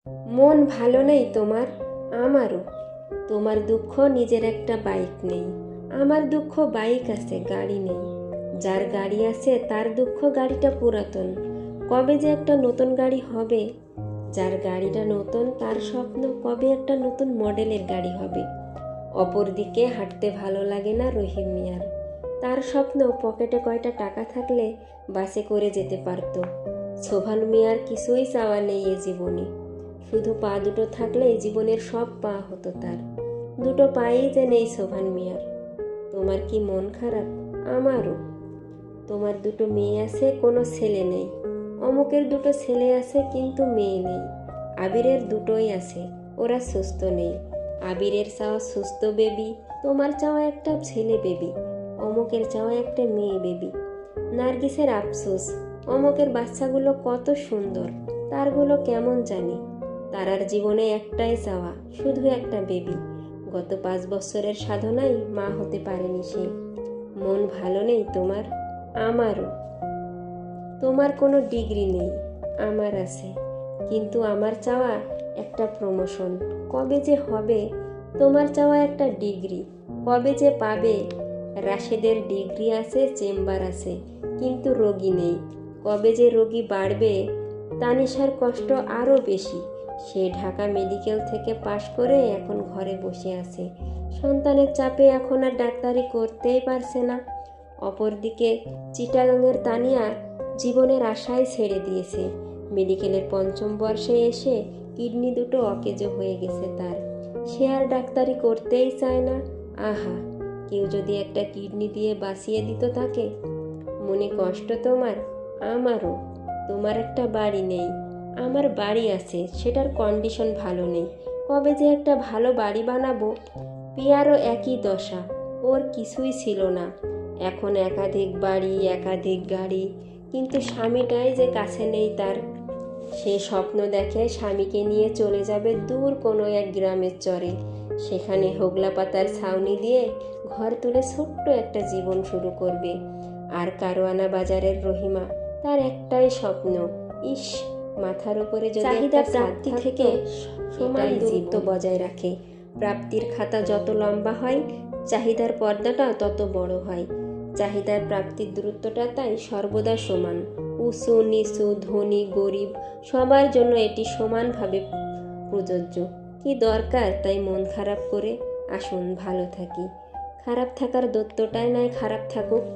মন ভালো নেই তোমার? আমারও। তোমার দুঃখ নিজের একটা বাইক নেই, আমার দুঃখ বাইক আছে, গাড়ি নেই। যার গাড়ি আছে তার দুঃখ গাড়িটা পুরাতন, কবে যে একটা নতুন গাড়ি হবে। যার গাড়িটা নতুন তার স্বপ্ন কবে একটা নতুন মডেলের গাড়ি হবে। অপরদিকে হাঁটতে ভালো লাগে না রহিম মিয়ার। তার স্বপ্ন পকেটে কয়টা টাকা থাকলে বাসে করে যেতে পারত। সোভান মিয়ার কিছুই চাওয়া নেই এ জীবনে, শুধু পা দুটো থাকলে জীবনের সব পা হতো তার। দুটো পাই যে নেই সোভান মিয়ার। তোমার কি মন খারাপ? আমারও। তোমার দুটো মেয়ে আছে, কোনো ছেলে নেই। অমুকের দুটো ছেলে আছে কিন্তু মেয়ে নেই। আবিরের দুটোই আছে, ওরা সুস্থ নেই। আবিরের চাওয়া সুস্থ বেবি, তোমার চাওয়া একটা ছেলে বেবি, অমুকের চাওয়া একটা মেয়ে বেবি। নার্গিসের আফসোস, অমুকের বাচ্চাগুলো কত সুন্দর, তারগুলো কেমন জানি। তারার জীবনে একটাই চাওয়া, শুধু একটা বেবি। গত 5 বছরের সাধনায় মা হতে পারেনি সে। মন ভালো নেই তোমার? আমারও। তোমার কোনো ডিগ্রি নেই, আমার আছে। কিন্তু আমার চাওয়া একটা প্রমোশন, কবে যে হবে। তোমার চাওয়া একটা ডিগ্রি, কবে যে পাবে। রাশেদের ডিগ্রি আছে, চেম্বার আছে, কিন্তু রোগী নেই, কবে যে রোগী বাড়বে। তানিশার কষ্ট আরও বেশি, সে ঢাকা মেডিকেল থেকে পাশ করে এখন ঘরে বসে আছে। সন্তানের চাপে এখন আর ডাক্তারি করতেই পারছে না। অপরদিকে চিটাগাংয়ের তানিয়া জীবনের আশাই ছেড়ে দিয়েছে। মেডিকেলের 5ম বর্ষে এসে কিডনি দুটো অকেজো হয়ে গেছে তার। সে আর ডাক্তারি করতেই চায় না। আহা, কেউ যদি একটা কিডনি দিয়ে বাঁচিয়ে দিত তাকে। মনে কষ্ট তোমার? আমারও। তোমার একটা বাড়ি নেই, আমার বাড়ি আছে, সেটার কন্ডিশন ভালো নেই। কবে যে একটা ভালো বাড়ি বানাবো। পিয়ারও একই দশা, ওর কিছুই ছিল না। এখন একাধিক বাড়ি, একাধিক গাড়ি, কিন্তু স্বামীটাই যে কাছে নেই তার। সে স্বপ্ন দেখে স্বামীকে নিয়ে চলে যাবে দূর কোনো এক গ্রামের চরে। সেখানে হোগলা পাতার ছাউনি দিয়ে ঘর তুলে ছোট্ট একটা জীবন শুরু করবে। আর কারওয়ানা বাজারের রহিমা, তার একটাই স্বপ্ন, ইস, মাথার উপরে যদি চাহিদা প্রাপ্তি থেকে সমান দূরত্ব বজায় রাখে। প্রাপ্তির খাতা যত লম্বা হয়, চাহিদার পর্দাটা তত বড় হয়। চাহিদার প্রাপ্তির দূরত্বটা তাই সর্বদা সমান। উঁচু নিচু, ধনী গরিব, সবার জন্য এটি সমানভাবে প্রযোজ্য। কি দরকার তাই মন খারাপ করে? আসুন ভালো থাকি। খারাপ থাকার দত্তটাই নয় খারাপ থাকুক।